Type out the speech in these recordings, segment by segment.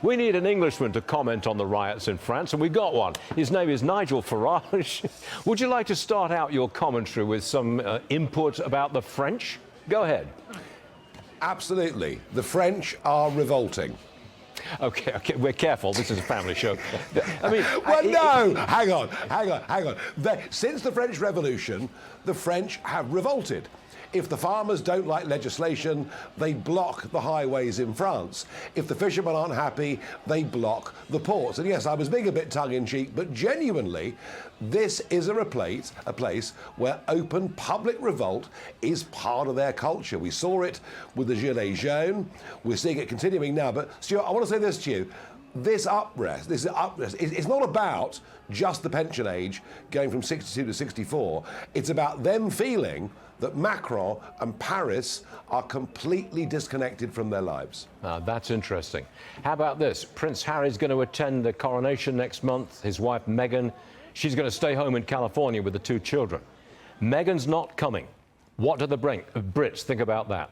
We need an Englishman to comment on the riots in France, and we got one. His name is Nigel Farage. Would you like to start out your commentary with some input about the French? Go ahead. Absolutely. The French are revolting. Okay, we're careful. This is a family show. I mean, well, no, hang on. Since the French Revolution, the French have revolted. If the farmers don't like legislation, they block the highways in France. If the fishermen aren't happy, they block the ports. And yes, I was being a bit tongue-in-cheek, but genuinely, this is a place where open public revolt is part of their culture. We saw it with the Gilets jaunes. We're seeing it continuing now. But Stuart, I want to say this to you. This uprest, it's not about just the pension age going from 62 to 64. It's about them feeling that Macron and Paris are completely disconnected from their lives. That's interesting. How about this? Prince Harry's going to attend the Coronation next month. His wife, Meghan, she's going to stay home in California with the 2 children. Meghan's not coming. What do the Brits think about that?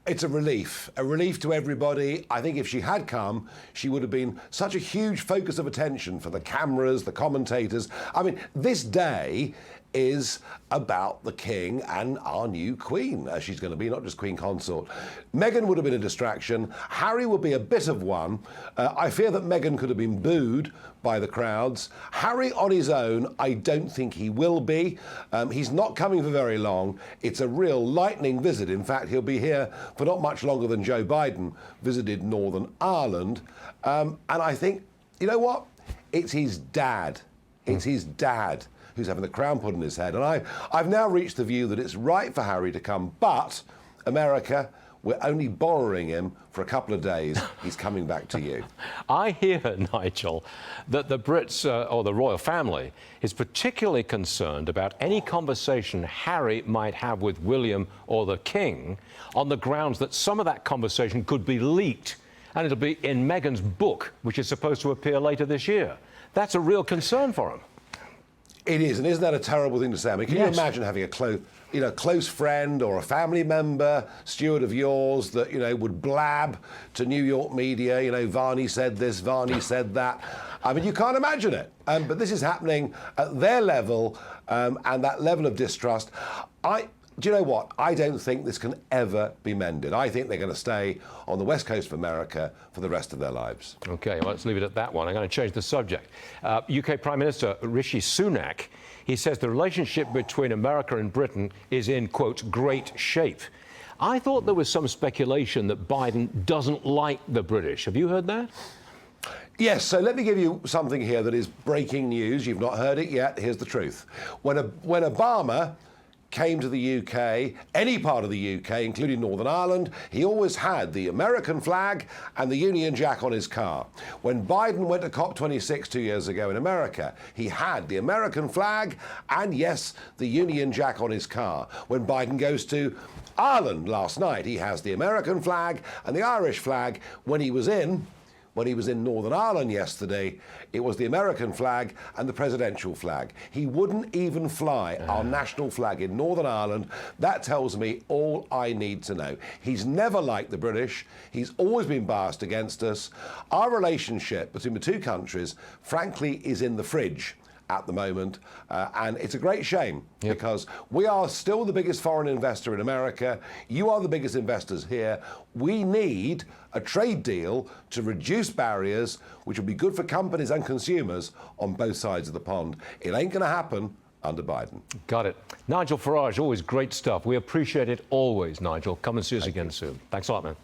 It's a relief to everybody. I think if she had come, she would have been such a huge focus of attention for the cameras, the commentators. I mean, this day is about the king and our new queen, as she's going to be, not just queen consort. Meghan would have been a distraction. Harry would be a bit of one. I fear that Meghan could have been booed by the crowds. Harry on his own, I don't think he will be. He's not coming for very long. It's a real lightning visit. In fact, he'll be here for not much longer than Joe Biden visited Northern Ireland. And I think, you know what? It's his dad. It's his dad who's having the crown put on his head. And I've now reached the view that it's right for Harry to come, but America, we're only borrowing him for a couple of days. He's coming back to you. I hear, Nigel, that the Brits, or the royal family, is particularly concerned about any conversation Harry might have with William or the King on the grounds that some of that conversation could be leaked, and it'll be in Meghan's book, which is supposed to appear later this year. That's a real concern for him. It is, and isn't that a terrible thing to say? I mean, can you imagine having a close friend or a family member, steward of yours, that, would blab to New York media, Varney said this, Varney said that. I mean, you can't imagine it. But this is happening at their level, and that level of distrust. Do you know what? I don't think this can ever be mended. I think they're going to stay on the west coast of America for the rest of their lives. OK, well, let's leave it at that one. I'm going to change the subject. UK Prime Minister Rishi Sunak, he says the relationship between America and Britain is in, quote, great shape. I thought there was some speculation that Biden doesn't like the British. Have you heard that? Yes, so let me give you something here that is breaking news. You've not heard it yet. Here's the truth. When Obama came to the UK, any part of the UK, including Northern Ireland, he always had the American flag and the Union Jack on his car. When Biden went to COP26 2 years ago in America, he had the American flag and, yes, the Union Jack on his car. When Biden goes to Ireland last night, he has the American flag and the Irish flag. When he was in Northern Ireland yesterday, it was the American flag and the presidential flag. He wouldn't even fly our national flag in Northern Ireland. That tells me all I need to know. He's never liked the British. He's always been biased against us. Our relationship between the two countries, frankly, is in the fridge at the moment, and it's a great shame because we are still the biggest foreign investor in America. You are the biggest investors here. We need a trade deal to reduce barriers, which will be good for companies and consumers on both sides of the pond. It ain't going to happen under Biden. Got it. Nigel Farage, always great stuff. We appreciate it always, Nigel. Come and see us again soon. Thanks a lot, man.